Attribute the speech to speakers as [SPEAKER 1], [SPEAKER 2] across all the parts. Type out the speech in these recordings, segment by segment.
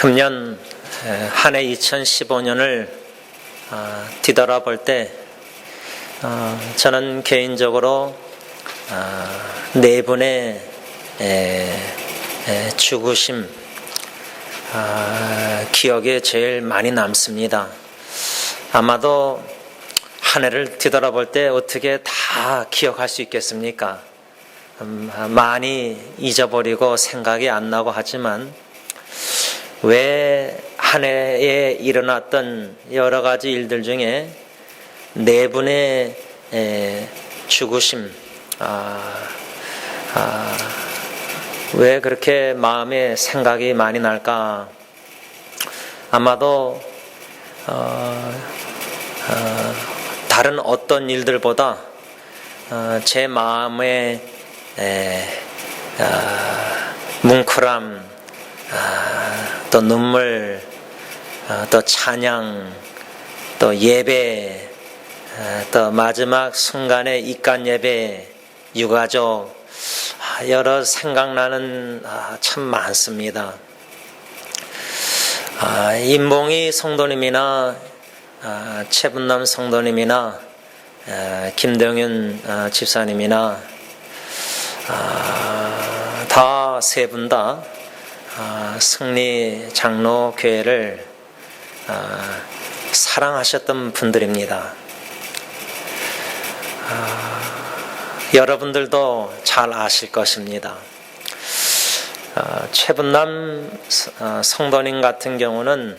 [SPEAKER 1] 금년 한 해 2015년을 뒤돌아볼 때 저는 개인적으로 네 분의 죽으심 기억에 제일 많이 남습니다. 아마도 한 해를 뒤돌아볼 때 어떻게 다 기억할 수 있겠습니까? 많이 잊어버리고 생각이 안 나고 하지만 왜 한 해에 일어났던 여러 가지 일들 중에 네 분의 죽으심 왜 그렇게 마음에 생각이 많이 날까? 아마도 다른 어떤 일들보다 제 마음의 뭉클함, 또 눈물, 또 찬양, 또 예배, 또 마지막 순간의 입간 예배, 유가족, 여러 생각나는 참 많습니다. 임봉희 성도님이나 최분남 성도님이나 김동윤 집사님이나 다 세 분 다 승리 장로교회를 사랑하셨던 분들입니다. 여러분들도 잘 아실 것입니다. 최분남 성도님 같은 경우는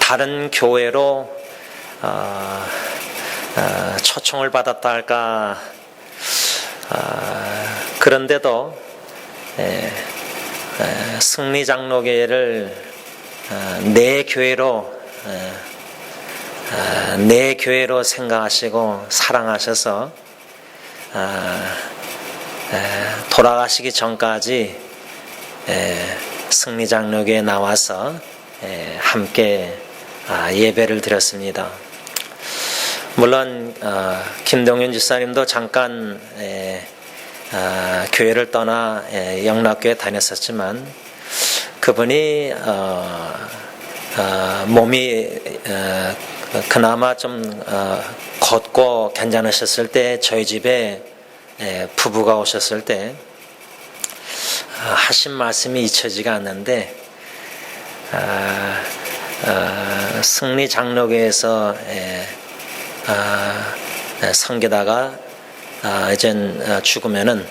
[SPEAKER 1] 다른 교회로 초청을 받았다 할까, 그런데도 승리장로교회를 내 교회로 생각하시고 사랑하셔서 돌아가시기 전까지 승리장로교회에 나와서 함께 예배를 드렸습니다. 물론 김동윤 집사님도 잠깐 교회를 떠나 영락교회 다녔었지만 그분이 몸이 그나마 좀 걷고 괜찮으셨을 때 저희 집에 부부가 오셨을 때 하신 말씀이 잊혀지가 않는데, 승리 장로교에서 섬기다가 이젠 죽으면은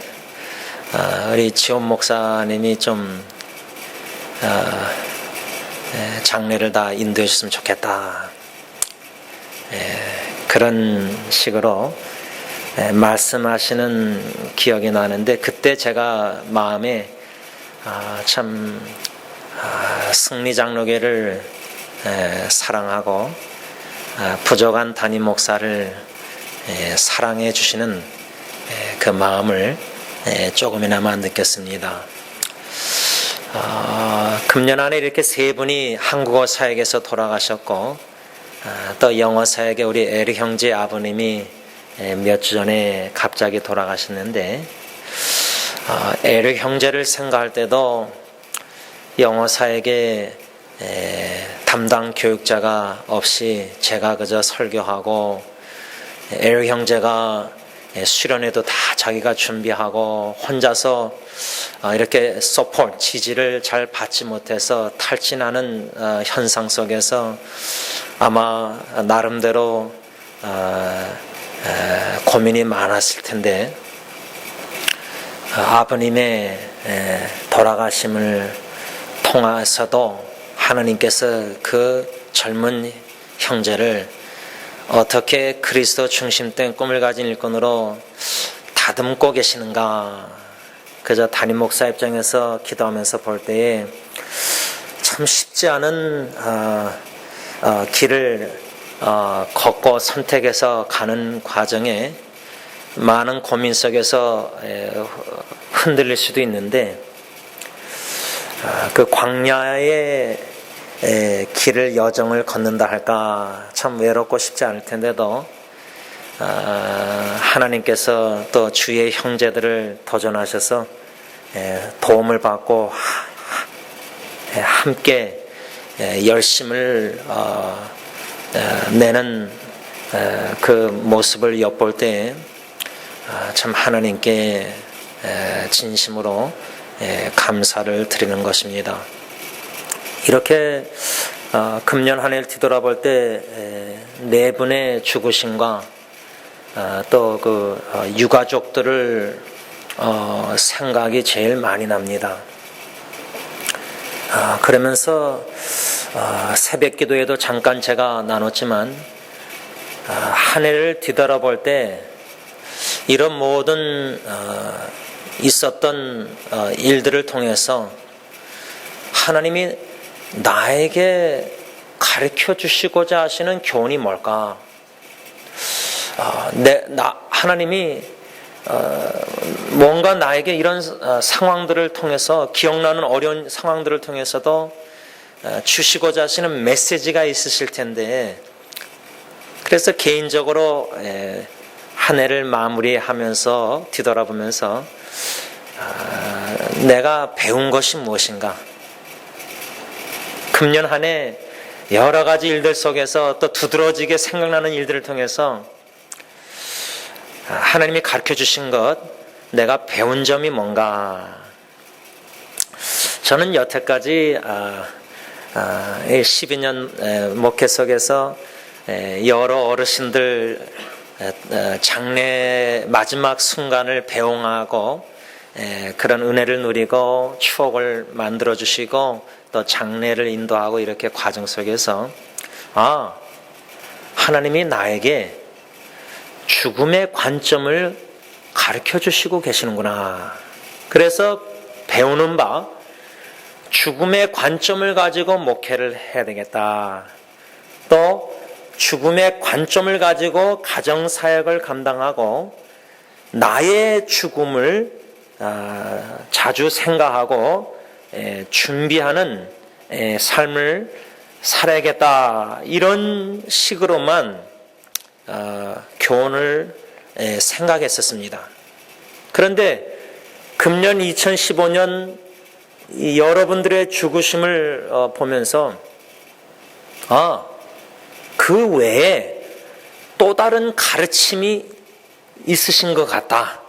[SPEAKER 1] 우리 지원 목사님이 좀 장례를 다 인도해 주셨으면 좋겠다, 그런 식으로 말씀하시는 기억이 나는데, 그때 제가 마음에 참 승리 장로교를 사랑하고 부족한 담임 목사를 사랑해 주시는 그 마음을 조금이나마 느꼈습니다. 금년 안에 이렇게 세 분이 한국어 사역에서 돌아가셨고, 또 영어 사역에 우리 에릭 형제 아버님이 몇 주 전에 갑자기 돌아가셨는데, 에릭 형제를 생각할 때도 영어 사역에 담당 교육자가 없이 제가 그저 설교하고, 에릭 형제가 수련회도 다 자기가 준비하고 혼자서 이렇게 서포트, 지지를 잘 받지 못해서 탈진하는 현상 속에서 아마 나름대로 고민이 많았을 텐데, 아버님의 돌아가심을 통해서도 하나님께서 그 젊은 형제를 어떻게 그리스도 중심된 꿈을 가진 일꾼으로 다듬고 계시는가, 그저 담임 목사 입장에서 기도하면서 볼 때에 참 쉽지 않은 길을 걷고 선택해서 가는 과정에 많은 고민 속에서 흔들릴 수도 있는데, 그 광야의 길을 여정을 걷는다 할까 참 외롭고 쉽지 않을 텐데도 하나님께서 또 주의 형제들을 도전하셔서 도움을 받고 함께 열심을 내는 그 모습을 엿볼 때 참 하나님께 진심으로 감사를 드리는 것입니다. 이렇게 금년 한 해를 뒤돌아볼 때 네 분의 죽으심과 또 그 유가족들을 생각이 제일 많이 납니다. 그러면서 새벽 기도에도 잠깐 제가 나눴지만 한 해를 뒤돌아볼 때 이런 모든 있었던 일들을 통해서 하나님이 나에게 가르쳐 주시고자 하시는 교훈이 뭘까? 하나님이 뭔가 나에게 이런 상황들을 통해서, 기억나는 어려운 상황들을 통해서도 주시고자 하시는 메시지가 있으실 텐데, 그래서 개인적으로 한 해를 마무리하면서 뒤돌아보면서 내가 배운 것이 무엇인가? 금년 한 해 여러 가지 일들 속에서 또 두드러지게 생각나는 일들을 통해서 하나님이 가르쳐 주신 것, 내가 배운 점이 뭔가? 저는 여태까지 12년 목회 속에서 여러 어르신들 장례 마지막 순간을 배웅하고 그런 은혜를 누리고 추억을 만들어 주시고 또 장례를 인도하고 이렇게 과정 속에서 하나님이 나에게 죽음의 관점을 가르쳐 주시고 계시는구나. 그래서 배우는 바 죽음의 관점을 가지고 목회를 해야 되겠다. 또 죽음의 관점을 가지고 가정사역을 감당하고 나의 죽음을 자주 생각하고 준비하는 삶을 살아야겠다. 이런 식으로만 교훈을 생각했었습니다. 그런데 금년 2015년 여러분들의 죽으심을 보면서 그 외에 또 다른 가르침이 있으신 것 같다.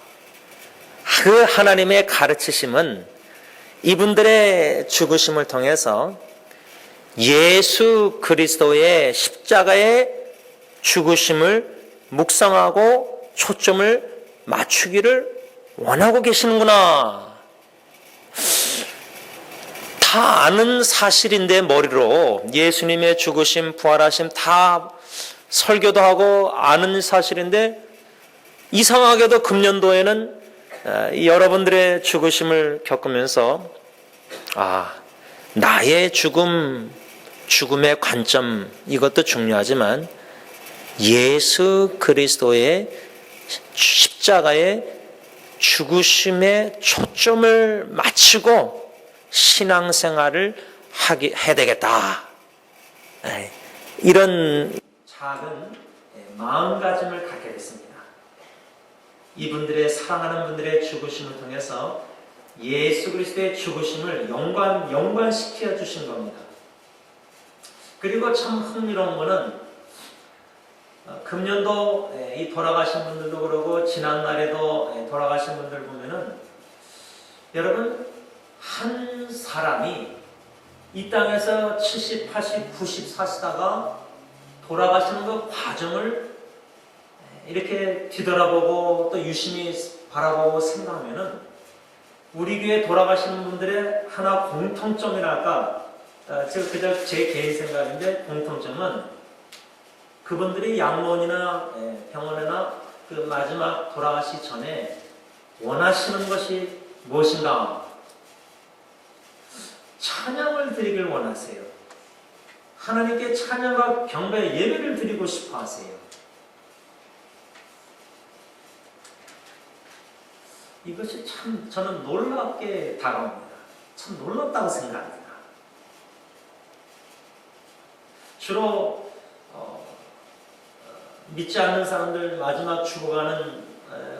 [SPEAKER 1] 그 하나님의 가르치심은 이분들의 죽으심을 통해서 예수 그리스도의 십자가의 죽으심을 묵상하고 초점을 맞추기를 원하고 계시는구나. 다 아는 사실인데 머리로 예수님의 죽으심, 부활하심 다 설교도 하고 아는 사실인데 이상하게도 금년도에는 여러분들의 죽으심을 겪으면서 나의 죽음의 관점, 이것도 중요하지만 예수 그리스도의 십자가의 죽으심에 초점을 맞추고 신앙생활을 해야 되겠다. 이런 작은 마음가짐을 갖게 됐습니다. 이분들의 사랑하는 분들의 죽으심을 통해서 예수 그리스도의 죽으심을 연관시켜 주신 겁니다. 그리고 참 흥미로운 것은 금년도 이 돌아가신 분들도 그러고 지난날에도 돌아가신 분들 보면은 여러분 한 사람이 이 땅에서 70, 80, 90 사시다가 돌아가시는 그 과정을 이렇게 뒤돌아보고 또 유심히 바라보고 생각하면은 우리 교회 돌아가시는 분들의 하나 공통점이랄까, 그저 제 개인 생각인데 공통점은 그분들이 양로원이나 병원이나 그 마지막 돌아가시 전에 원하시는 것이 무엇인가? 찬양을 드리길 원하세요. 하나님께 찬양과 경배의 예배를 드리고 싶어 하세요. 이것이 참 저는 놀랍게 다가옵니다. 참 놀랍다고 생각합니다. 주로 믿지 않는 사람들 마지막 죽어가는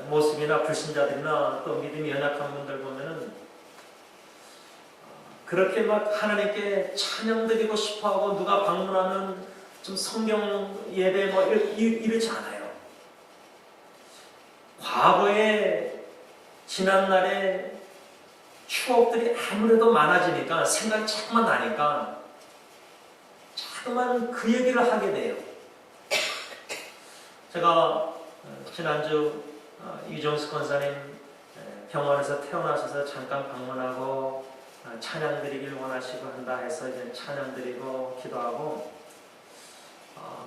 [SPEAKER 1] 모습이나 불신자들이나 또 믿음이 연약한 분들 보면은 그렇게 막 하나님께 찬양 드리고 싶어하고 누가 방문하면 좀 성경 예배 뭐 이렇지 않아요. 과거에 지난날에 추억들이 아무래도 많아지니까 생각이 자꾸만 나니까 자꾸만 그 얘기를 하게 돼요. 제가 지난주 이종수 권사님 병원에서 퇴원하셔서 잠깐 방문하고 찬양 드리길 원하시고 한다 해서 이제 찬양 드리고 기도하고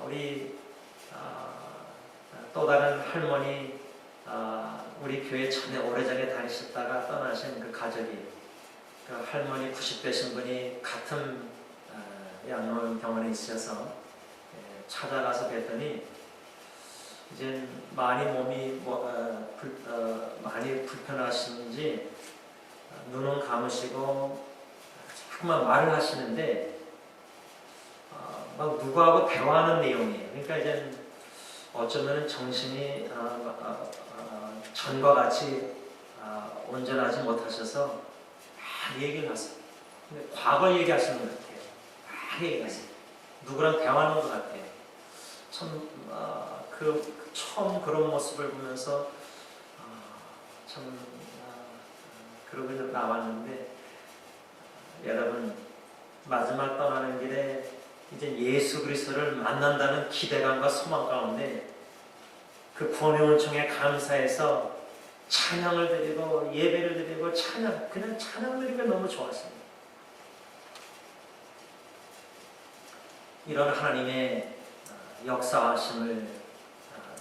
[SPEAKER 1] 우리 또 다른 할머니 우리 교회 전에 오래전에 다니셨다가 떠나신 그 가족이 그 할머니 90대신 분이 같은 양로병원에 있으셔서 찾아가서 뵀더니 이제 많이 몸이 많이 불편하신지 눈은 감으시고 자꾸만 말을 하시는데 막 누구하고 대화하는 내용이에요. 그러니까 이제 어쩌면 정신이 전과 같이 온전하지 못하셔서 막 얘기를 하세요. 근데 과거 얘기하시는 것 같아요. 막 얘기하세요. 누구랑 대화하는 것 같아요. 참 처음 그런 모습을 보면서 참 그러고 나왔는데 여러분 마지막 떠나는 길에 이제 예수 그리스도를 만난다는 기대감과 소망 가운데 그 구원의 은총에 감사해서 찬양을 드리고 예배를 드리고 그냥 찬양 드리기가 너무 좋았습니다. 이런 하나님의 역사하심을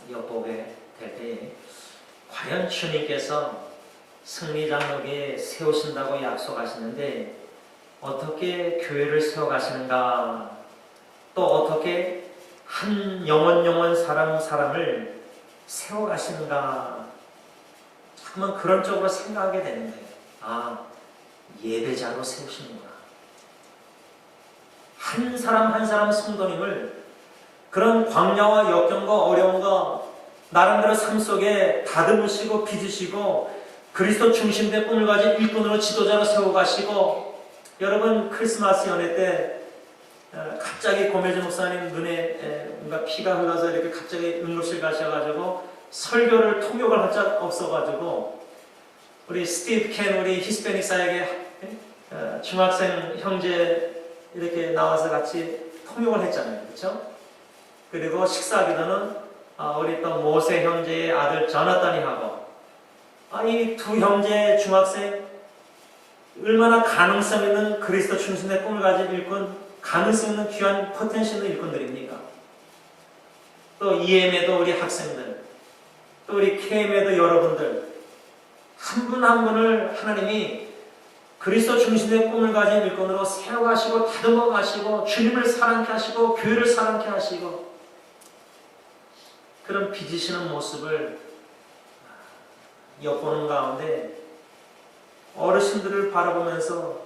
[SPEAKER 1] 엿보게 될 때 과연 주님께서 승리장로교에 세우신다고 약속하시는데 어떻게 교회를 세워가시는가, 또 어떻게 한 영혼 사람을 세워가시는가, 자꾸만 그런 쪽으로 생각하게 되는데 예배자로 세우시는구나. 한 사람 성도님을 그런 광야와 역경과 어려움과 나름대로 삶 속에 다듬으시고 빚으시고 그리스도 중심된 꿈을 가진 일꾼으로 지도자로 세워가시고, 여러분 크리스마스 연회 때 갑자기 고멜주 목사님 눈에 뭔가 피가 흘러서 이렇게 갑자기 응급실 가셔가지고 설교를 통역을 할 자 없어가지고 우리 스티브 켄 우리 히스패닉 사역의 중학생 형제 이렇게 나와서 같이 통역을 했잖아요. 그렇죠? 그리고 식사 기도는 우리 또 모세 형제의 아들 저나단이 하고, 이 두 형제 중학생 얼마나 가능성 있는 그리스도 중심의 꿈을 가진 일꾼, 가능성 있는 귀한 포텐셜 있는 일꾼들입니까? 또 EM에도 우리 학생들, 또 우리 KM에도 여러분들, 한 분 한 분을 하나님이 그리스도 중심의 꿈을 가진 일꾼으로 세워가시고 다듬어 가시고 주님을 사랑케 하시고 교회를 사랑케 하시고 그런 빚으시는 모습을 엿보는 가운데 어르신들을 바라보면서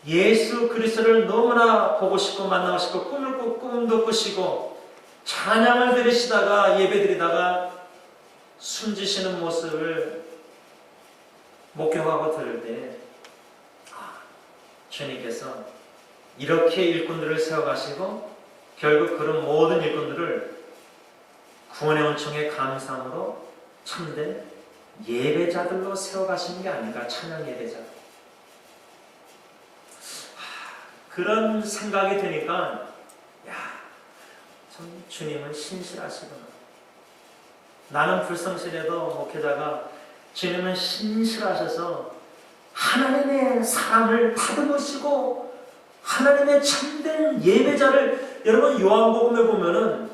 [SPEAKER 1] 예수 그리스도를 너무나 보고 싶고 만나고 싶고 꿈도 꾸시고 찬양을 드리시다가 예배드리다가 숨지시는 모습을 목격하고 들을 때 주님께서 이렇게 일꾼들을 세워가시고 결국 그런 모든 일꾼들을 구원의 은총에 감사함으로 참된 예배자들로 세워가시는 게 아닌가. 찬양 예배자. 그런 생각이 드니까 참 주님은 신실하시구나. 나는 불성실해도 목회자가 주님은 신실하셔서 하나님의 사람을 다듬으시고 하나님의 참된 예배자를, 여러분 요한복음에 보면은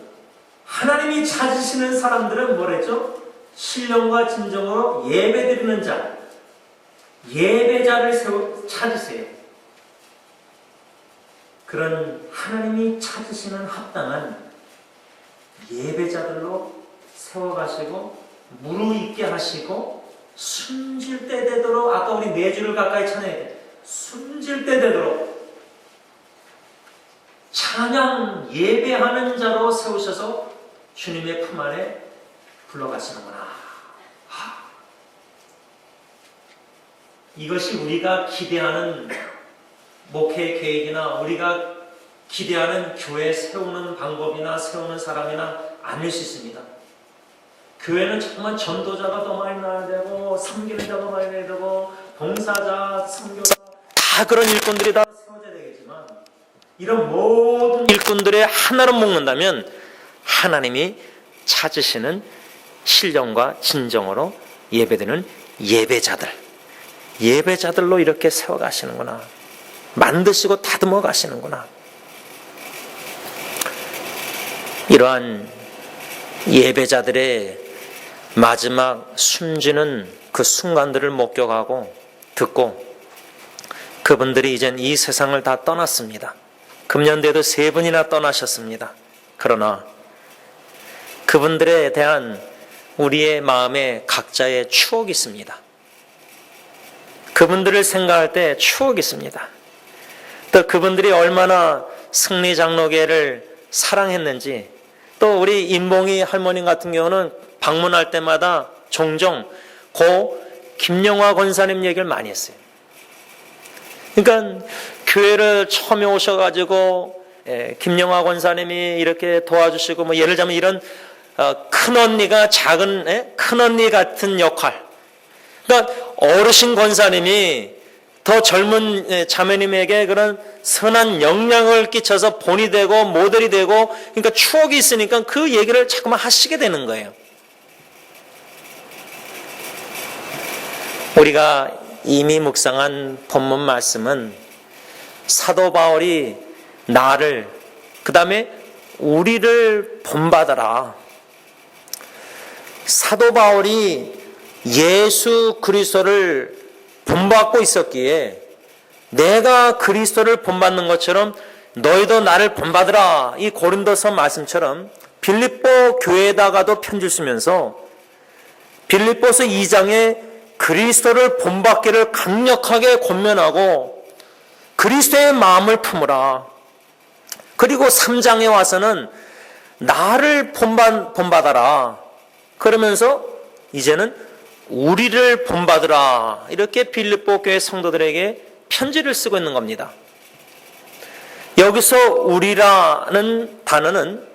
[SPEAKER 1] 하나님이 찾으시는 사람들은 뭐랬죠? 신령과 진정으로 예배드리는 자, 예배자를 찾으세요. 그런 하나님이 찾으시는 합당한 예배자들로 세워가시고 무르익게 하시고 숨질 때 되도록, 아까 우리 4주를 가까이 찬양했대, 숨질 때 되도록 찬양 예배하는 자로 세우셔서 주님의 품 안에 불러가시는구나. 이것이 우리가 기대하는 목회 계획이나 우리가 기대하는 교회 세우는 방법이나 세우는 사람이나 아닐 수 있습니다. 교회는 정말 전도자가 더 많이 나야 되고 섬기는 자가 많이 나야 되고 봉사자, 선교사 다 그런 일꾼들이 다 세워져야 되겠지만 이런 모든 일꾼들의 하나로 묶는다면 하나님이 찾으시는 신령과 진정으로 예배드리는 예배자들로 이렇게 세워가시는구나. 만드시고 다듬어 가시는구나. 이러한 예배자들의 마지막 숨지는 그 순간들을 목격하고 듣고 그분들이 이젠 이 세상을 다 떠났습니다. 금년대에도 3분이나 떠나셨습니다. 그러나 그분들에 대한 우리의 마음에 각자의 추억이 있습니다. 그분들을 생각할 때 추억이 있습니다. 또 그분들이 얼마나 승리장로교회를 사랑했는지, 또 우리 인봉이 할머님 같은 경우는 방문할 때마다 종종 고 김영화 권사님 얘기를 많이 했어요. 그러니까 교회를 처음에 오셔가지고 김영화 권사님이 이렇게 도와주시고, 뭐 예를 들자면 이런 큰 언니가 큰 언니 같은 역할. 그러니까 어르신 권사님이 더 젊은 자매님에게 그런 선한 영향을 끼쳐서 본이 되고 모델이 되고, 그러니까 추억이 있으니까 그 얘기를 자꾸만 하시게 되는 거예요. 우리가 이미 묵상한 본문 말씀은 사도 바울이 나를, 그 다음에 우리를 본받아라. 사도 바울이 예수 그리스도를 본받고 있었기에 내가 그리스도를 본받는 것처럼 너희도 나를 본받으라. 이 고린도서 말씀처럼 빌립보 교회에다가도 편지를 쓰면서 빌립보서 2장에 그리스도를 본받기를 강력하게 권면하고 그리스도의 마음을 품으라. 그리고 3장에 와서는 나를 본받아라. 그러면서 이제는 우리를 본받으라. 이렇게 빌립보 교회 성도들에게 편지를 쓰고 있는 겁니다. 여기서 우리라는 단어는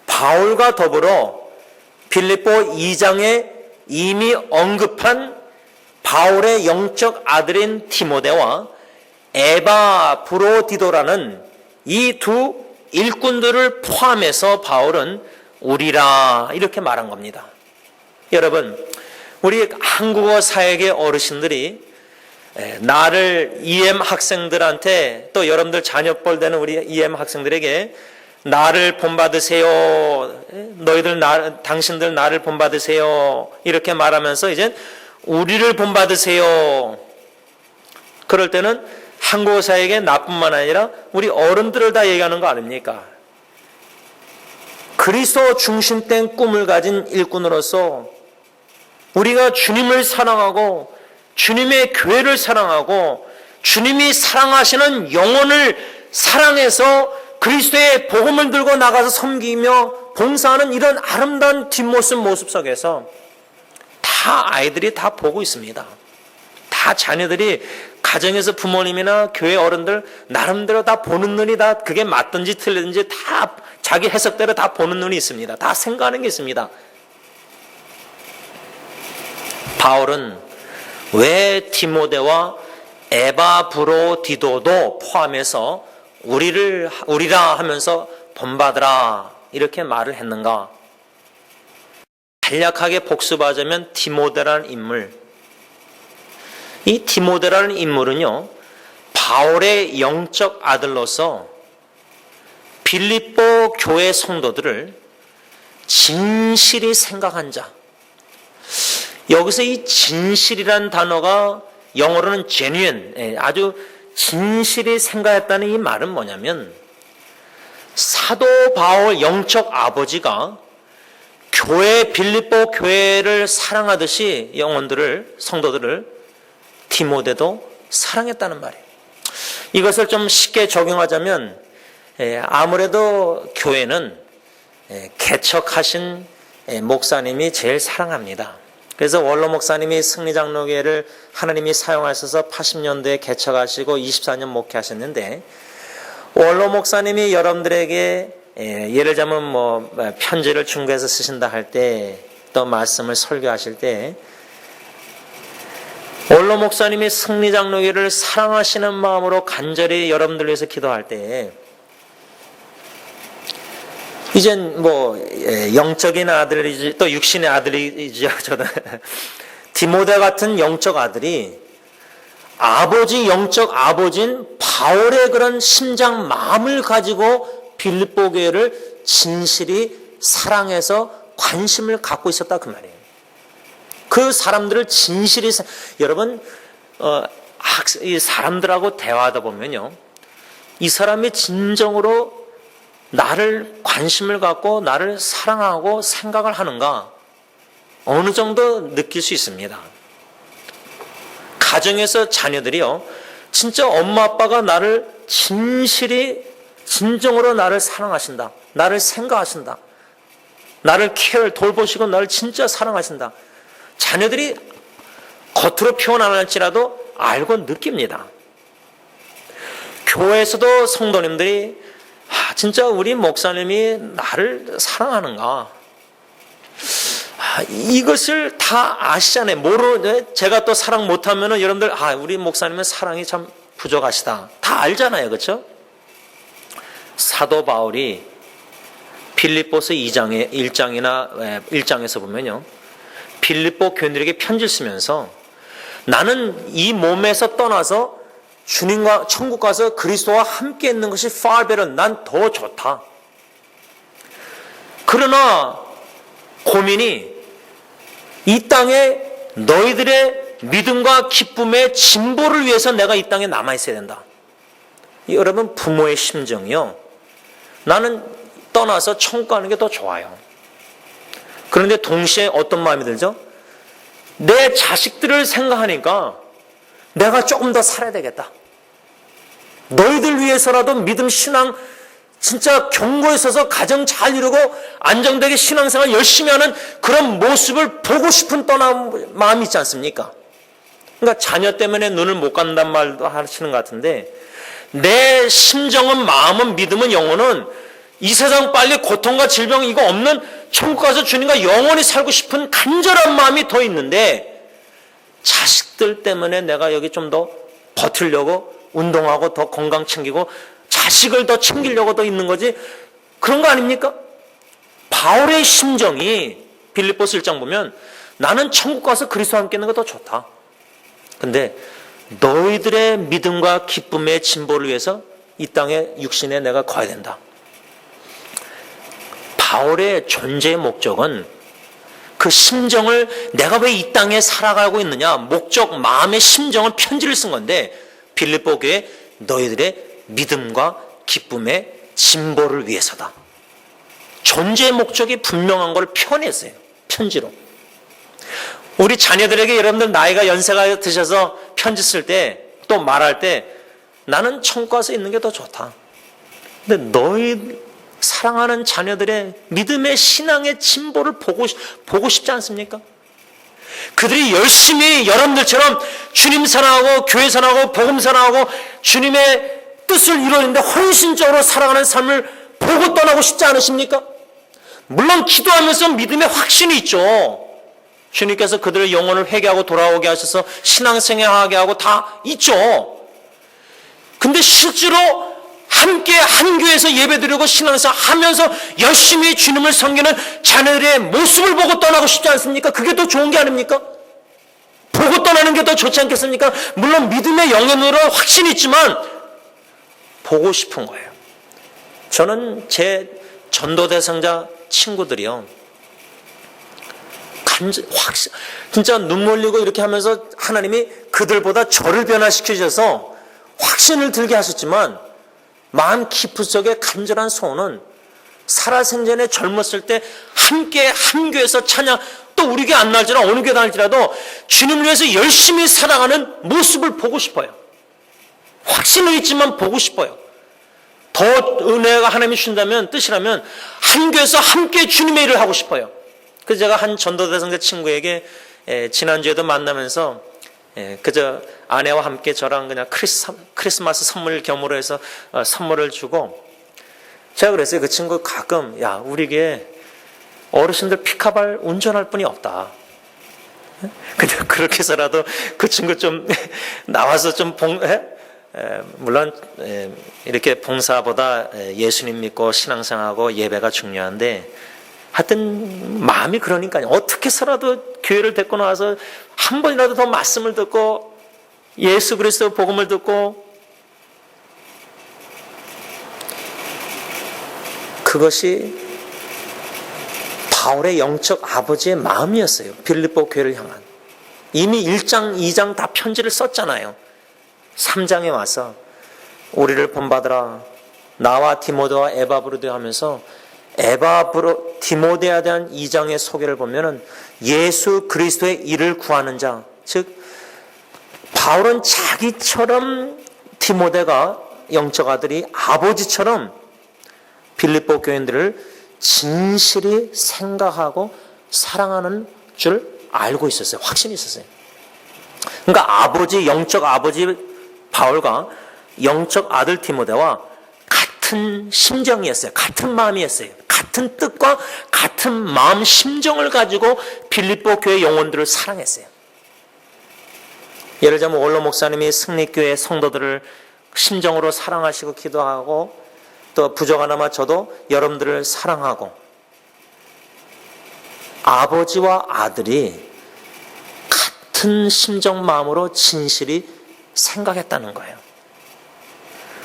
[SPEAKER 1] 바울과 더불어 빌립보 2장에 이미 언급한 바울의 영적 아들인 디모데와 에바브로디도라는 이 두 일꾼들을 포함해서 바울은 우리라 이렇게 말한 겁니다. 여러분, 우리 한국어 사역의 어르신들이 나를 EM 학생들한테, 또 여러분들 자녀뻘 되는 우리 EM 학생들에게 나를 본받으세요. 당신들 나를 본받으세요. 이렇게 말하면서 이제 우리를 본받으세요. 그럴 때는 한국어 사역의 나뿐만 아니라 우리 어른들을 다 얘기하는 거 아닙니까? 그리스도 중심된 꿈을 가진 일꾼으로서 우리가 주님을 사랑하고 주님의 교회를 사랑하고 주님이 사랑하시는 영혼을 사랑해서 그리스도의 복음을 들고 나가서 섬기며 봉사하는 이런 아름다운 모습 속에서 다 아이들이 다 보고 있습니다. 다 자녀들이 가정에서 부모님이나 교회 어른들 나름대로 다 보는 눈이, 다 그게 맞든지 틀리든지 다 자기 해석대로 다 보는 눈이 있습니다. 다 생각하는 게 있습니다. 바울은 왜 디모데와 에바브로디도도 포함해서 우리라 하면서 본받으라 이렇게 말을 했는가? 간략하게 복습하자면 디모데라는 인물, 이 디모데라는 인물은요, 바울의 영적 아들로서 빌립보 교회 성도들을 진실히 생각한 자. 여기서 이 진실이란 단어가 영어로는 genuine, 아주 진실히 생각했다는 이 말은 뭐냐면, 사도 바울 영적 아버지가 빌립보 교회를 사랑하듯이 성도들을 디모데도 사랑했다는 말이에요. 이것을 좀 쉽게 적용하자면, 아무래도 교회는 개척하신 목사님이 제일 사랑합니다. 그래서 원로 목사님이 승리장로교회를 하나님이 사용하셔서 80년대에 개척하시고 24년 목회하셨는데, 원로 목사님이 여러분들에게 예를 들자면 뭐 편지를 중국에서 쓰신다 할 때, 또 말씀을 설교하실 때, 원로 목사님이 승리장로교회를 사랑하시는 마음으로 간절히 여러분들 위해서 기도할 때, 이젠 뭐 영적인 아들이지 또 육신의 아들이지 저는 디모데 같은 영적 아들이 영적 아버지인 바울의 그런 심장 마음을 가지고 빌립보 교회를 진실이 사랑해서 관심을 갖고 있었다 그 말이에요. 그 사람들을 진실히 여러분 이 사람들하고 대화하다 보면요, 이 사람이 진정으로 나를 관심을 갖고 나를 사랑하고 생각을 하는가 어느 정도 느낄 수 있습니다. 가정에서 자녀들이요, 진짜 엄마 아빠가 나를 진정으로 나를 사랑하신다, 나를 생각하신다, 나를 돌보시고 나를 진짜 사랑하신다, 자녀들이 겉으로 표현 안 할지라도 알고 느낍니다. 교회에서도 성도님들이 진짜 우리 목사님이 나를 사랑하는가, 이것을 다 아시잖아요. 제가 또 사랑 못하면은 여러분들 우리 목사님은 사랑이 참 부족하시다 다 알잖아요. 그렇죠? 사도 바울이 빌립보서 1장에서 보면요, 빌립보 교인들에게 편지를 쓰면서 나는 이 몸에서 떠나서 주님과 천국 가서 그리스도와 함께 있는 것이 far better, 난 더 좋다. 그러나 고민이 이 땅에 너희들의 믿음과 기쁨의 진보를 위해서 내가 이 땅에 남아 있어야 된다. 여러분, 부모의 심정이요, 나는 떠나서 천국 가는 게 더 좋아요. 그런데 동시에 어떤 마음이 들죠? 내 자식들을 생각하니까 내가 조금 더 살아야 되겠다. 너희들 위해서라도 믿음 신앙 진짜 경고에 서서 가정 잘 이루고 안정되게 신앙생활 열심히 하는 그런 모습을 보고 싶은 떠난 마음이 있지 않습니까? 그러니까 자녀 때문에 눈을 못 감는단 말도 하시는 것 같은데, 내 심정은, 마음은, 믿음은, 영혼은 이 세상 빨리 고통과 질병 이거 없는 천국 가서 주님과 영원히 살고 싶은 간절한 마음이 더 있는데, 자식들 때문에 내가 여기 좀 더 버티려고 운동하고 더 건강 챙기고 자식을 더 챙기려고 더 있는 거지, 그런 거 아닙니까? 바울의 심정이 빌립보서 1장 보면 나는 천국 가서 그리스도와 함께 있는 거 더 좋다. 근데 너희들의 믿음과 기쁨의 진보를 위해서 이 땅에 육신에 내가 거야 된다. 바울의 존재의 목적은 그 심정을, 내가 왜 이 땅에 살아가고 있느냐, 목적, 마음의 심정을 편지를 쓴 건데, 빌립보 교회 너희들의 믿음과 기쁨의 진보를 위해서다. 존재의 목적이 분명한 걸 표현했어요, 편지로. 우리 자녀들에게 여러분들 나이가 연세가 드셔서 편지 쓸 때, 또 말할 때 나는 천국 가서 있는 게 더 좋다. 근데 너희 사랑하는 자녀들의 믿음의 신앙의 진보를 보고 싶지 않습니까? 그들이 열심히 여러분들처럼 주님 사랑하고 교회 사랑하고 복음 사랑하고 주님의 뜻을 이루는데 헌신적으로 살아가는 삶을 보고 떠나고 싶지 않으십니까? 물론 기도하면서 믿음의 확신이 있죠. 주님께서 그들의 영혼을 회개하고 돌아오게 하셔서 신앙생활하게 하고 다 있죠. 근데 실제로 함께 한 교회에서 예배드리고 신앙생활 하면서 열심히 주님을 섬기는 자녀들의 모습을 보고 떠나고 싶지 않습니까? 그게 더 좋은 게 아닙니까? 보고 떠나는 게 더 좋지 않겠습니까? 물론 믿음의 영혼으로 확신이 있지만 보고 싶은 거예요. 저는 제 전도 대상자 친구들이요, 진짜 눈물 흘리고 이렇게 하면서 하나님이 그들보다 저를 변화시키셔서 확신을 들게 하셨지만, 마음 깊은 속에 간절한 소원은 살아생전에 젊었을 때 함께 한 교회에서 찬양, 또 우리 교회 안 나올지라도 어느 교회 다닐지라도 주님을 위해서 열심히 살아가는 모습을 보고 싶어요. 확신은 있지만 보고 싶어요. 더 은혜가 하나님이 주신다면, 뜻이라면 한 교회에서 함께 주님의 일을 하고 싶어요. 그래서 제가 한 전도대상자 친구에게 지난주에도 만나면서 그저 아내와 함께 저랑 그냥 크리스마스 선물 겸으로 해서 선물을 주고, 제가 그랬어요. 그 친구 가끔, 야, 우리에게 어르신들 피카발 운전할 분이 없다. 근데 그렇게 해서라도 그 친구 좀 나와서 좀 물론 이렇게 봉사보다 예수님 믿고 신앙생활하고 예배가 중요한데, 하여튼 마음이 그러니까요. 어떻게 해서라도 교회를 데리고 나와서 한 번이라도 더 말씀을 듣고 예수 그리스도 복음을 듣고, 그것이 바울의 영적 아버지의 마음이었어요. 빌립보 교회를 향한. 이미 1장, 2장 다 편지를 썼잖아요. 3장에 와서 우리를 본받으라. 나와 디모데와 에바브로도 하면서 디모데에 대한 2장의 소개를 보면은 예수 그리스도의 일을 구하는 자, 즉 바울은 자기처럼 디모데가 영적 아들이 아버지처럼 빌립보 교인들을 진실히 생각하고 사랑하는 줄 알고 있었어요. 확신이 있었어요. 그러니까 영적 아버지 바울과 영적 아들 디모데와 같은 심정이었어요. 같은 마음이었어요. 같은 뜻과 같은 마음 심정을 가지고 빌립보 교회 영혼들을 사랑했어요. 예를 들자면 원로 목사님이 승리교회 성도들을 심정으로 사랑하시고 기도하고, 또 부족하나마 저도 여러분들을 사랑하고, 아버지와 아들이 같은 심정 마음으로 진실히 생각했다는 거예요.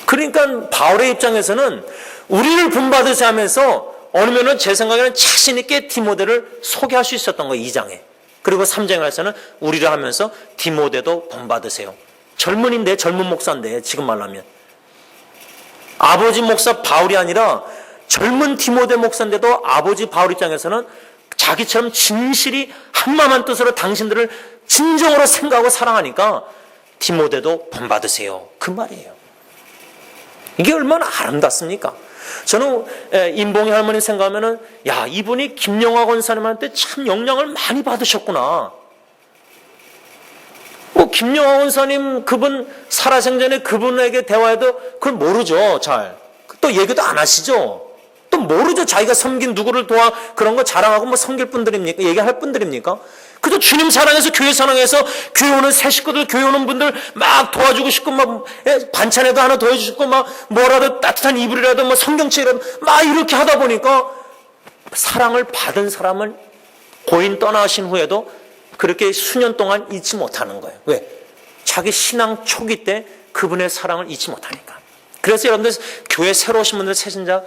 [SPEAKER 1] 그러니까 바울의 입장에서는 우리를 본받으세요 하면서 어느 면은 제 생각에는 자신 있게 디모데를 소개할 수 있었던 거예요. 2장에. 그리고 3장에 와서는 우리를 하면서 디모데도 본받으세요. 젊은인데, 젊은 목사인데, 지금 말하면 아버지 목사 바울이 아니라 젊은 디모데 목사인데도 아버지 바울 입장에서는 자기처럼 진실히 한마음 한뜻으로 당신들을 진정으로 생각하고 사랑하니까 디모데도 본받으세요. 그 말이에요. 이게 얼마나 아름답습니까? 저는 임봉희 할머니 생각하면은, 야, 이분이 김영화 권사님한테 참 영향을 많이 받으셨구나. 김영화 권사님 그분 살아생전에 그분에게 대화해도 그걸 모르죠. 잘. 또 얘기도 안 하시죠. 또 모르죠. 자기가 섬긴 누구를 도와 그런 거 자랑하고 뭐 섬길 분들입니까? 얘기할 분들입니까? 그저 주님 사랑해서 교회 사랑해서 교회 오는 새 식구들, 교회 오는 분들 막 도와주고 싶고, 막 반찬에도 하나 더 해주고, 막 뭐라도 따뜻한 이불이라도 뭐 성경책이라도 막 이렇게 하다 보니까 사랑을 받은 사람은 고인 떠나신 후에도 그렇게 수년 동안 잊지 못하는 거예요. 왜? 자기 신앙 초기 때 그분의 사랑을 잊지 못하니까. 그래서 여러분들 교회 새로 오신 분들, 새신자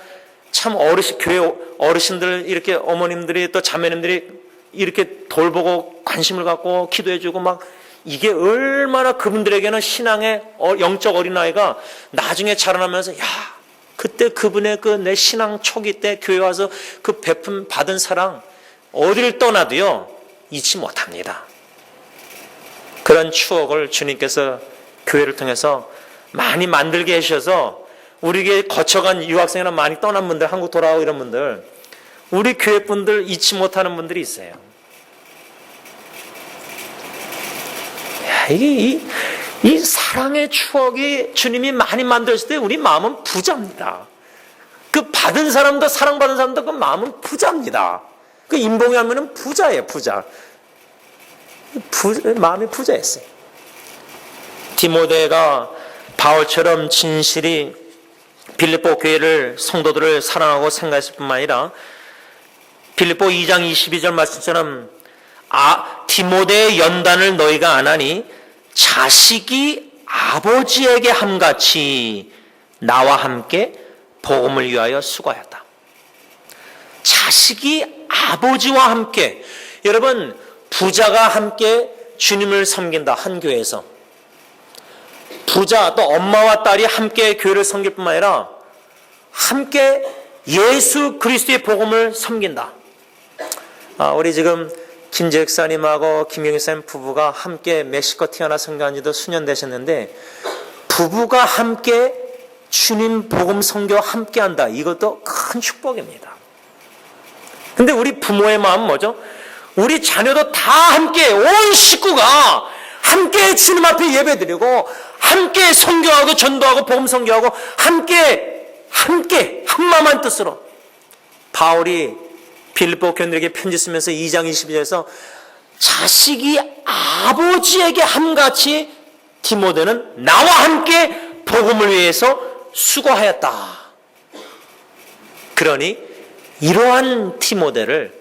[SPEAKER 1] 참 교회 어르신들, 이렇게 어머님들이 또 자매님들이 이렇게 돌보고 관심을 갖고 기도해주고 막, 이게 얼마나 그분들에게는 신앙의 영적 어린아이가 나중에 자라나면서, 야, 그때 그분의 그 내 신앙 초기 때 교회 와서 그 베품 받은 사랑 어디를 떠나도요 잊지 못합니다. 그런 추억을 주님께서 교회를 통해서 많이 만들게 해주셔서 우리에게 거쳐간 유학생이나 많이 떠난 분들, 한국 돌아오고 이런 분들, 우리 교회 분들 잊지 못하는 분들이 있어요. 야, 이 사랑의 추억이 주님이 많이 만들었을 때 우리 마음은 부자입니다. 그 받은 사람도, 사랑받은 사람도 그 마음은 부자입니다. 그 임봉이 하면은 부자예요, 부자. 마음이 부자였어요. 디모데가 바울처럼 진실히 빌립보 교회를, 성도들을 사랑하고 생각했을 뿐만 아니라 빌립보 2장 22절 말씀처럼 디모데의 연단을 너희가 안 하니 자식이 아버지에게 함같이 나와 함께 복음을 위하여 수고하였다. 자식이 아버지와 함께, 여러분 부자가 함께 주님을 섬긴다. 한 교회에서 부자 또 엄마와 딸이 함께 교회를 섬길 뿐만 아니라 함께 예수 그리스도의 복음을 섬긴다. 우리 지금 김재혁 사님하고 김경희 사님 부부가 함께 멕시코 티아나 선교한 지도 수년 되셨는데, 부부가 함께 주님 복음 선교 함께 한다. 이것도 큰 축복입니다. 근데 우리 부모의 마음 뭐죠?
[SPEAKER 2] 우리 자녀도 다 함께 온 식구가 함께 주님 앞에 예배드리고 함께 선교하고 전도하고 복음 선교하고 함께 한마음 한 뜻으로 바울이 빌립보 교인들에게 편지 쓰면서 2장 22절에서 자식이 아버지에게 함같이 디모데는 나와 함께 복음을 위해서 수고하였다. 그러니 이러한 디모데를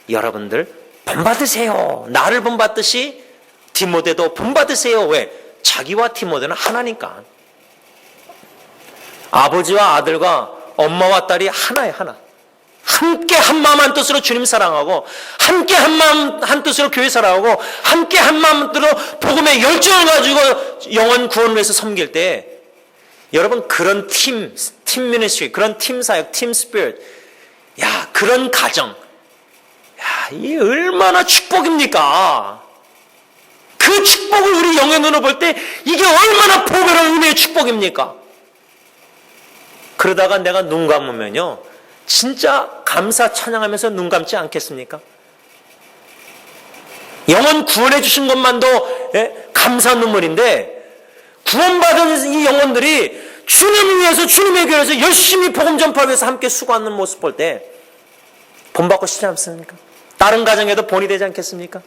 [SPEAKER 2] 여러분들 본받으세요. 나를 본받듯이 디모데도 본받으세요. 왜? 자기와 디모데는 하나니까. 아버지와 아들과 엄마와 딸이 하나예요. 하나. 함께 한마음 한뜻으로 주님 사랑하고 함께 한마음 한뜻으로 교회 사랑하고 함께 한마음 한뜻으로 복음의 열정을 가지고 영혼 구원을 위해서 섬길 때 여러분 그런 팀 미니스트리, 그런 팀 사역, 팀 스피릿, 야 그런 가정, 야 이게 얼마나 축복입니까? 그 축복을 우리 영의 눈으로 볼 때 이게 얼마나 보배로운 은혜의 축복입니까? 그러다가 내가 눈 감으면요 진짜 감사 찬양하면서 눈 감지 않겠습니까? 영혼 구원해 주신 것만도 감사 눈물인데 구원받은 이 영혼들이 주님을 위해서 주님의 교회에서 열심히 복음 전파를 위해서 함께 수고하는 모습 볼 때 본받고 싶지 않습니까? 다른 가정에도 본이 되지 않겠습니까?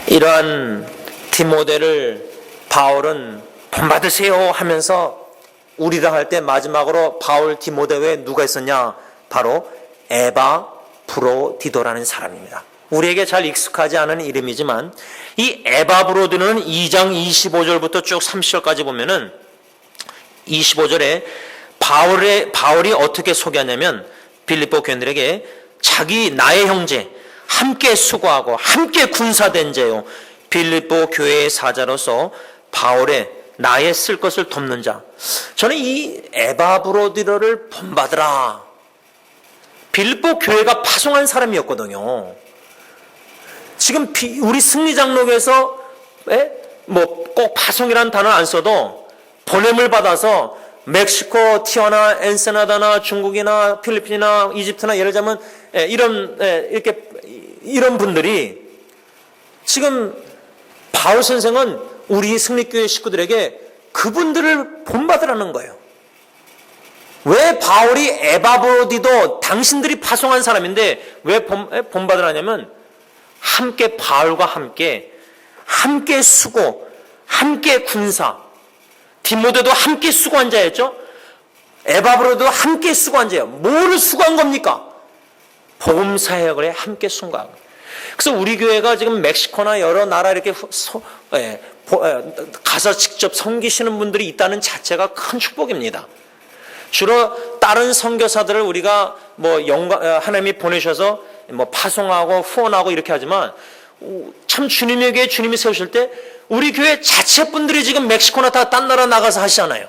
[SPEAKER 2] 이러한 디모데를 바울은 본받으세요 하면서 우리랑 할 때 마지막으로 바울 디모데 외에 누가 있었냐? 바로 에바브로디도라는 사람입니다. 우리에게 잘 익숙하지 않은 이름이지만 이 에바브로디도는 2장 25절부터 쭉 30절까지 보면은 25절에 바울이 어떻게 소개하냐면 빌립보 교인들에게 나의 형제 함께 수고하고 함께 군사된 자요 빌립보 교회의 사자로서 바울의 나의 쓸 것을 돕는 자. 저는 이 에바브로디도를 본받으라. 빌립보 교회가 파송한 사람이었거든요. 지금 우리 승리장로교에서 뭐 꼭 파송이라는 단어 안 써도 보냄을 받아서 멕시코, 티와나, 엔세나다나 중국이나 필리핀이나 이집트나 예를 들자면 이런 분들이 지금 바울 선생은 우리 승리교회 식구들에게 그분들을 본받으라는 거예요. 왜 바울이 에바브로디도 당신들이 파송한 사람인데 왜 본받으라냐면 함께 바울과 함께 수고, 함께 군사, 디모데도 함께 수고한 자였죠. 에바브로도 함께 수고한 자예요. 뭐를 수고한 겁니까? 복음 사역을 함께 수고한 거예요. 그래서 우리 교회가 지금 멕시코나 여러 나라 이렇게 가서 직접 섬기시는 분들이 있다는 자체가 큰 축복입니다. 주로 다른 선교사들을 우리가 하나님이 보내셔서 파송하고 후원하고 이렇게 하지만 참 주님의 교회 주님이 세우실 때 우리 교회 자체 분들이 지금 멕시코나 딴 나라 나가서 하시잖아요.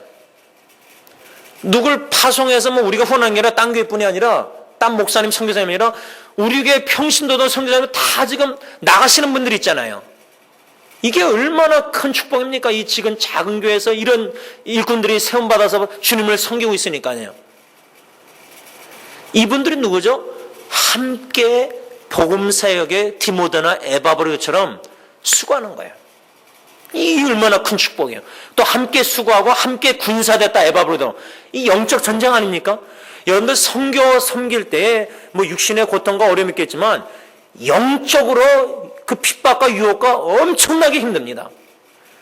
[SPEAKER 2] 누굴 파송해서 우리가 후원한 게 아니라 딴 교회뿐이 아니라 딴 목사님 선교사님이 아니라 우리 교회 평신도들 선교사님 다 지금 나가시는 분들이 있잖아요. 이게 얼마나 큰 축복입니까? 이 지금 작은 교회에서 이런 일꾼들이 세움받아서 주님을 섬기고 있으니까요. 이분들이 누구죠? 함께 복음사역에 디모데나 에바브로처럼 수고하는 거예요. 이 얼마나 큰 축복이에요. 또 함께 수고하고 함께 군사됐다 에바브로도. 이 영적 전쟁 아닙니까? 여러분들 선교 섬길 때 육신의 고통과 어려움이 있겠지만 영적으로 그 핍박과 유혹과 엄청나게 힘듭니다.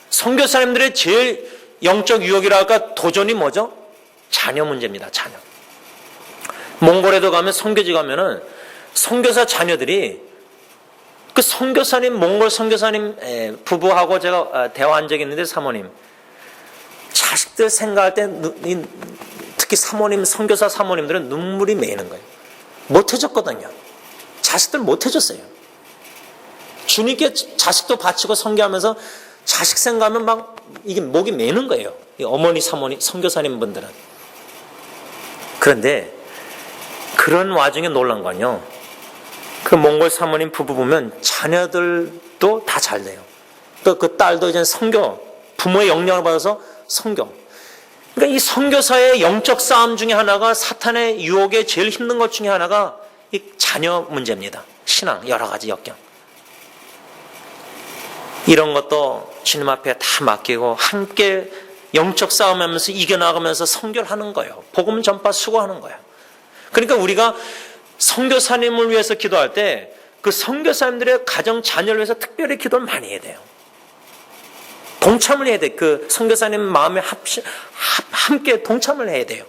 [SPEAKER 2] 선교사님들의 제일 영적 유혹이랄까 도전이 뭐죠? 자녀 문제입니다. 자녀. 몽골에도 가면 선교지 가면은 선교사 자녀들이 그 선교사님 몽골 선교사님 부부하고 제가 대화한 적이 있는데 사모님 자식들 생각할 때 특히 사모님 선교사 사모님들은 눈물이 메이는 거예요. 못 해줬거든요. 자식들 못 해줬어요. 주님께 자식도 바치고 선교하면서 자식 생각하면 이게 목이 메는 거예요. 어머니 사모님 선교사님 분들은. 그런데 그런 와중에 놀란 건요. 그 몽골 사모님 부부 보면 자녀들도 다 잘 돼요. 또 그 딸도 이제 선교, 부모의 영향을 받아서 선교. 그러니까 이 선교사의 영적 싸움 중에 하나가 사탄의 유혹에 제일 힘든 것 중에 하나가 이 자녀 문제입니다. 신앙, 여러 가지 역경. 이런 것도 주님 앞에 다 맡기고 함께 영적 싸움하면서 이겨나가면서 선교하는 거예요. 복음 전파 수고하는 거예요. 그러니까 우리가 선교사님을 위해서 기도할 때 그 선교사님들의 가정 자녀를 위해서 특별히 기도를 많이 해야 돼요. 동참을 해야 돼. 그 선교사님 마음에 함께 동참을 해야 돼요.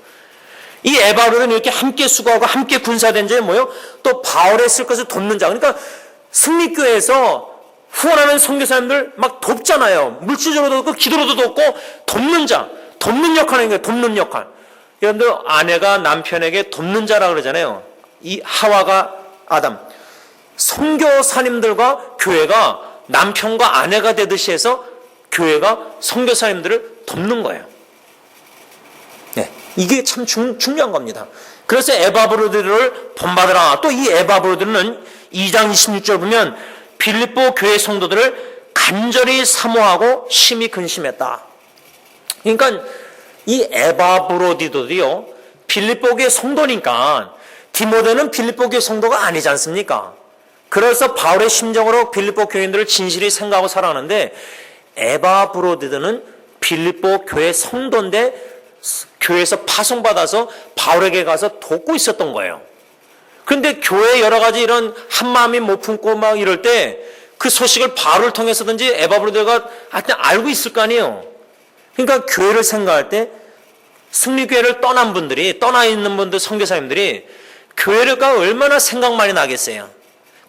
[SPEAKER 2] 이 에바브로는 이렇게 함께 수고하고 함께 군사된 자에 뭐요? 또 바울의 쓸 것을 돕는 자. 그러니까 승리교회에서 후원하는 선교사님들 막 돕잖아요. 물질적으로도 돕고 기도로도 돕고 돕는 자. 돕는 역할을 하는 거예요. 돕는 역할. 여러분들 아내가 남편에게 돕는 자라고 그러잖아요. 이 하와가 아담. 선교사님들과 교회가 남편과 아내가 되듯이 해서 교회가 선교사님들을 돕는 거예요. 네, 이게 참 중요한 겁니다. 그래서 에바브로들을 본받으라. 또 이 에바브로들은 2장 26절 보면 빌립보 교회 성도들을 간절히 사모하고 심히 근심했다. 그러니까 이 에바브로디도요, 빌립보 교회 성도니까 디모데는 빌립보 교회 성도가 아니지 않습니까? 그래서 바울의 심정으로 빌립보 교인들을 진실히 생각하고 살아가는데 에바브로디드는 빌립보 교회 성도인데 교회에서 파송받아서 바울에게 가서 돕고 있었던 거예요. 그런데 교회 여러 가지 이런 한마음이 못 품고 막 이럴 때 그 소식을 바울을 통해서든지 에바브로디드가 하여튼 알고 있을 거 아니에요. 그러니까 교회를 생각할 때 승리교회를 떠나 있는 분들, 선교사님들이 교회가 얼마나 생각 많이 나겠어요.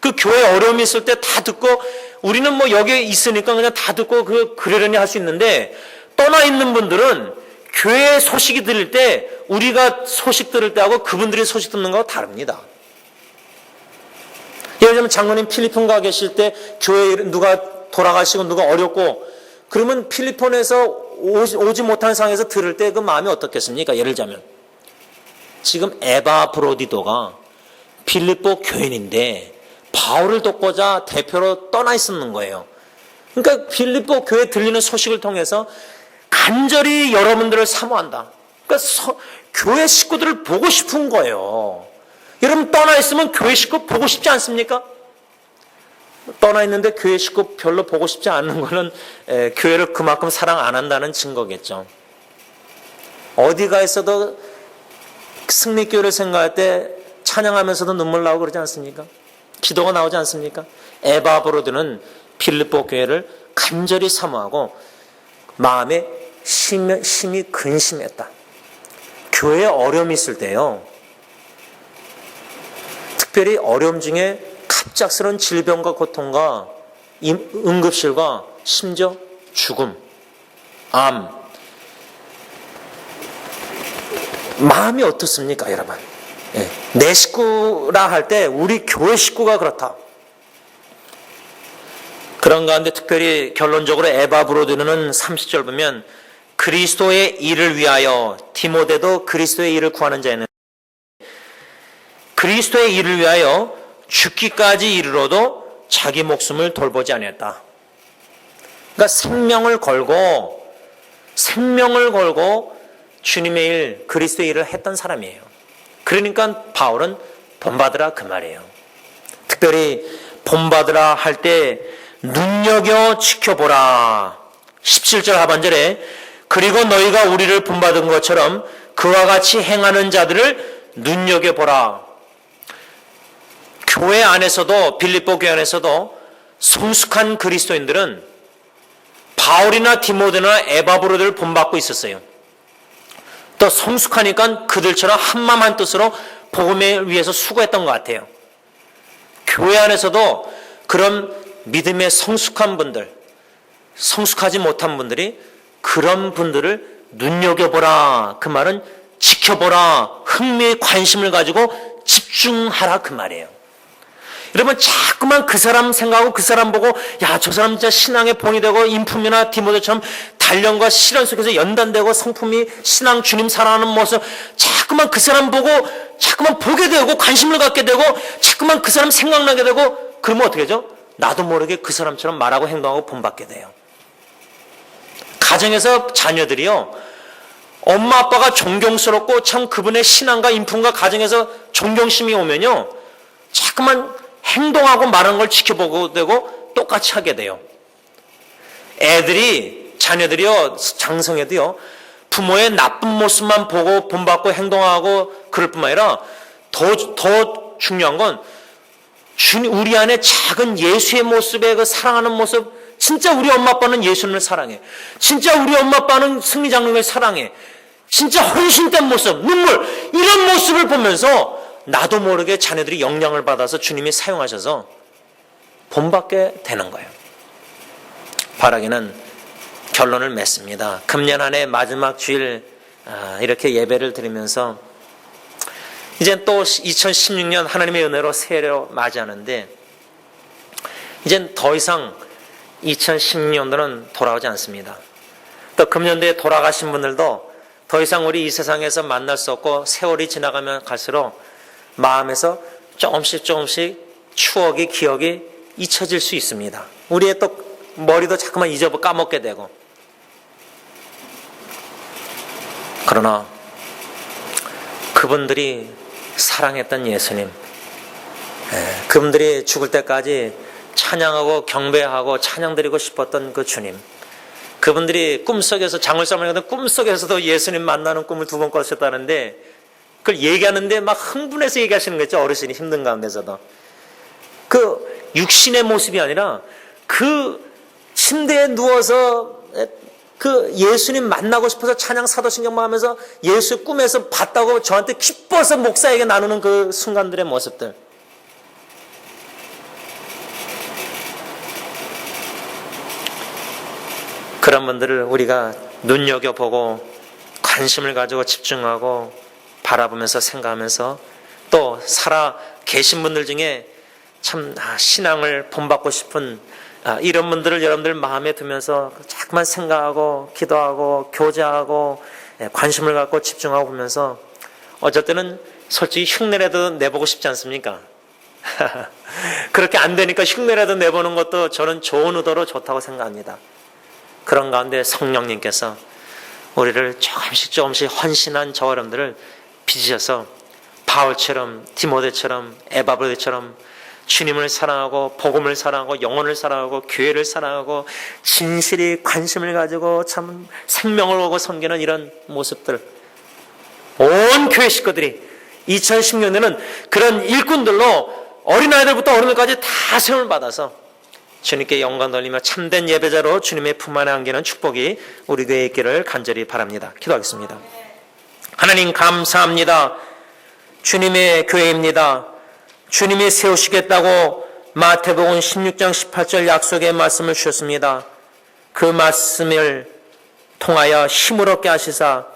[SPEAKER 2] 그 교회 어려움이 있을 때 다 듣고 우리는 뭐 여기에 있으니까 그냥 다 듣고 그러려니 할 수 있는데 떠나 있는 분들은 교회 소식이 들릴 때 우리가 소식 들을 때하고 그분들이 소식 듣는 거하고 다릅니다. 예를 들면 장로님 필리핀 가 계실 때 교회에 누가 돌아가시고 누가 어렵고 그러면 필리핀에서 오지 못한 상황에서 들을 때 그 마음이 어떻겠습니까? 예를 들자면 지금 에바브로디도가 빌립보 교인인데 바울을 돕고자 대표로 떠나 있었는 거예요. 그러니까 빌립보 교회 들리는 소식을 통해서 간절히 여러분들을 사모한다. 그러니까 교회 식구들을 보고 싶은 거예요. 여러분 떠나 있으면 교회 식구 보고 싶지 않습니까? 떠나 있는데 교회 식구 별로 보고 싶지 않는 거는 교회를 그만큼 사랑 안 한다는 증거겠죠. 어디가 있어도 승리교회를 생각할 때 찬양하면서도 눈물 나오고 그러지 않습니까? 기도가 나오지 않습니까? 에바브로드는 빌립보 교회를 간절히 사모하고 마음에 심히 근심했다. 교회에 어려움이 있을 때요, 특별히 어려움 중에 갑작스러운 질병과 고통과 응급실과 심지어 죽음, 암, 마음이 어떻습니까, 여러분? 예. 내 식구라 할 때 우리 교회 식구가 그렇다. 그런 가운데 특별히 결론적으로 에바브로디는 30절 보면 그리스도의 일을 위하여, 디모데도 그리스도의 일을 구하는 자에는 그리스도의 일을 위하여 죽기까지 이르러도 자기 목숨을 돌보지 아니했다. 그러니까 생명을 걸고 주님의 일, 그리스도의 일을 했던 사람이에요. 그러니까 바울은 본받으라 그 말이에요. 특별히 본받으라 할 때 눈여겨 지켜보라. 17절 하반절에 그리고 너희가 우리를 본받은 것처럼 그와 같이 행하는 자들을 눈여겨보라. 교회 안에서도, 빌립보 교회 안에서도 성숙한 그리스도인들은 바울이나 디모데나 에바브로들을 본받고 있었어요. 또 성숙하니까 그들처럼 한마음 한뜻으로 복음을 위해서 수고했던 것 같아요. 교회 안에서도 그런 믿음의 성숙한 분들, 성숙하지 못한 분들이 그런 분들을 눈여겨보라. 그 말은 지켜보라. 흥미의 관심을 가지고 집중하라 그 말이에요. 여러분 자꾸만 그 사람 생각하고 그 사람 보고 야, 저 사람 진짜 신앙의 본이 되고 인품이나 디모데처럼 단련과 실현 속에서 연단되고 성품이 신앙 주님 사랑하는 모습, 자꾸만 그 사람 보고 자꾸만 보게 되고 관심을 갖게 되고 자꾸만 그 사람 생각나게 되고 그러면 어떻게 되죠? 나도 모르게 그 사람처럼 말하고 행동하고 본받게 돼요. 가정에서 자녀들이요, 엄마 아빠가 존경스럽고 참 그분의 신앙과 인품과 가정에서 존경심이 오면요, 자꾸만 행동하고 말하는 걸 지켜보고 되고 똑같이 하게 돼요. 자녀들이요, 장성해도요, 부모의 나쁜 모습만 보고 본받고 행동하고 그럴 뿐만 아니라 더 중요한 건 우리 안에 작은 예수의 모습의 그 사랑하는 모습, 진짜 우리 엄마 아빠는 예수님을 사랑해. 진짜 우리 엄마 아빠는 승리 장로를 사랑해. 진짜 헌신된 모습, 눈물, 이런 모습을 보면서 나도 모르게 자녀들이 영향을 받아서 주님이 사용하셔서 본받게 되는 거예요. 바라기는 결론을 맺습니다. 금년 한 해 마지막 주일 이렇게 예배를 드리면서 이젠 또 2016년 하나님의 은혜로 새해로 맞이하는데 이젠 더 이상 2016년도는 돌아오지 않습니다. 또 금년도에 돌아가신 분들도 더 이상 우리 이 세상에서 만날 수 없고 세월이 지나가면 갈수록 마음에서 조금씩 추억이, 기억이 잊혀질 수 있습니다. 우리의 또 머리도 자꾸만 까먹게 되고. 그러나 그분들이 사랑했던 예수님, 그분들이 죽을 때까지 찬양하고 경배하고 찬양드리고 싶었던 그 주님, 그분들이 꿈속에서 장울삼을 하던 꿈속에서도 예수님 만나는 꿈을 2번 꿨었다는데 그걸 얘기하는데 막 흥분해서 얘기하시는 거죠. 어르신이 힘든 가운데서도. 그 육신의 모습이 아니라 그 침대에 누워서 그 예수님 만나고 싶어서 찬양 사도신경만 하면서 예수 꿈에서 봤다고 저한테 기뻐서 목사에게 나누는 그 순간들의 모습들. 그런 분들을 우리가 눈여겨보고 관심을 가지고 집중하고 바라보면서 생각하면서 또 살아 계신 분들 중에 참 신앙을 본받고 싶은 이런 분들을 여러분들 마음에 두면서 자꾸만 생각하고 기도하고 교제하고 관심을 갖고 집중하고 보면서 어쩔 때는 솔직히 흉내라도 내보고 싶지 않습니까? 그렇게 안 되니까 흉내라도 내보는 것도 저는 좋은 의도로 좋다고 생각합니다. 그런 가운데 성령님께서 우리를 조금씩 헌신한 저 여러분들을 빚으셔서 바울처럼 디모데처럼 에바브로처럼 주님을 사랑하고 복음을 사랑하고 영혼을 사랑하고 교회를 사랑하고 진실이 관심을 가지고 참 생명을 보고 섬기는 이런 모습들, 온 교회 식구들이 2010년에는 그런 일꾼들로 어린아이들부터 어른들까지 다 세움을 받아서 주님께 영광 돌리며 참된 예배자로 주님의 품 안에 안기는 축복이 우리 교회에 있기를 간절히 바랍니다. 기도하겠습니다. 하나님 감사합니다. 주님의 교회입니다. 주님이 세우시겠다고 마태복음 16장 18절 약속의 말씀을 주셨습니다. 그 말씀을 통하여 힘을 얻게 하시사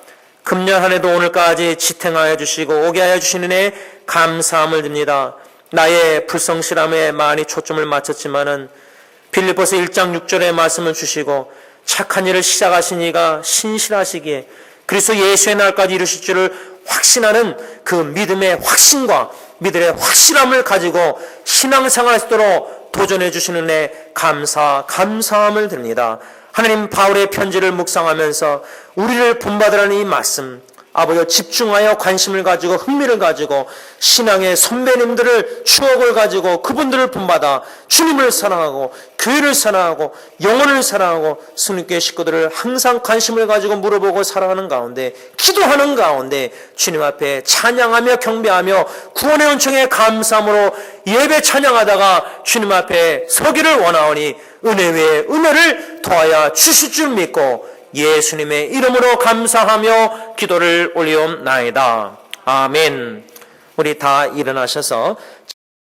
[SPEAKER 2] 금년 한 해도 오늘까지 지탱하여 주시고 오게 하여 주시는 애 감사함을 드립니다. 나의 불성실함에 많이 초점을 맞췄지만은 빌립보서 1장 6절의 말씀을 주시고 착한 일을 시작하신 이가 신실하시기에 그리스도 예수의 날까지 이루실 줄을 확신하는 그 믿음의 확신과 믿음의 확실함을 가지고 신앙생활할 수 있도록 도전해 주시는 애 감사함을 드립니다. 하나님, 바울의 편지를 묵상하면서 우리를 본받으라는 이 말씀, 아버지 집중하여 관심을 가지고 흥미를 가지고 신앙의 선배님들을 추억을 가지고 그분들을 본받아 주님을 사랑하고 교회를 사랑하고 영혼을 사랑하고 성령교회 식구들을 항상 관심을 가지고 물어보고 사랑하는 가운데 기도하는 가운데 주님 앞에 찬양하며 경배하며 구원의 은총에 감사함으로 예배 찬양하다가 주님 앞에 서기를 원하오니 은혜 위에 은혜를 더하여 주실 줄 믿고 예수님의 이름으로 감사하며 기도를 올리옵나이다. 아멘. 우리 다 일어나셔서